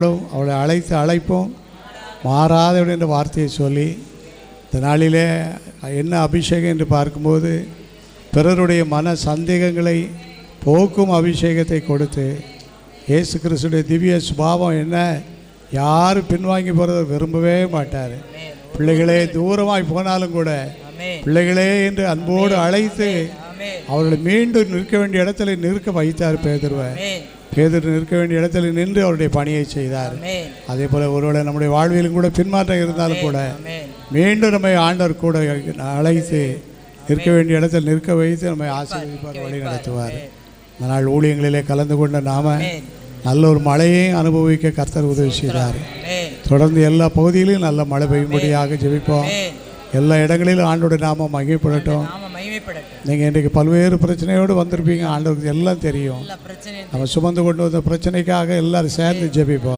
அவளை அழைத்து அழைப்போம் மாறாதவள் என்ற வார்த்தையை சொல்லி இந்த நாளிலே என்ன அபிஷேகம் என்று பார்க்கும்போது பிறருடைய மன சந்தேகங்களை போக்கும் அபிஷேகத்தை கொடுத்து இயேசு கிறிஸ்துடைய திவ்ய சுபாவம் என்ன, யாரும் பின்வாங்கி போகிறத விரும்பவே மாட்டார். பிள்ளைகளே தூரமாய் போனாலும் கூட பிள்ளைகளே என்று அன்போடு அழைத்து அவர்களை மீண்டும் நிற்க வேண்டிய இடத்துல நிற்க வைத்தார். பேதுரு நிற்க வேண்டிய இடத்துல நின்று அவருடைய பணியை செய்தார். அதே போல் ஒருவேளை நம்முடைய வாழ்விலும் கூட பின்மாற்றம் இருந்தாலும் கூட மீண்டும் நம்மை ஆண்டவர் கூட அழைத்து நிற்க வேண்டிய இடத்தில் நிற்க வைத்து நம்மை ஆசீர்வதிப்பார், வழி நடத்துவார். அதனால் ஊழியங்களிலே கலந்து கொண்ட நாம நல்ல ஒரு மழையையும் அனுபவிக்க கர்த்தர் உதவி செய்தார். தொடர்ந்து எல்லா பகுதியிலும் நல்ல மழை பெய்யும்படியாக ஜெபிப்போம். எல்லா இடங்களிலும் ஆண்டோட நாம மகிமைப்படட்டும். நீங்கள் இன்றைக்கு பல்வேறு பிரச்சனையோடு வந்திருப்பீங்க, ஆண்டவருக்கு எல்லாம் தெரியும். நம்ம சுமந்து கொண்டு வந்த பிரச்சனைக்காக எல்லாரும் சேர்ந்து ஜெபிப்போம்.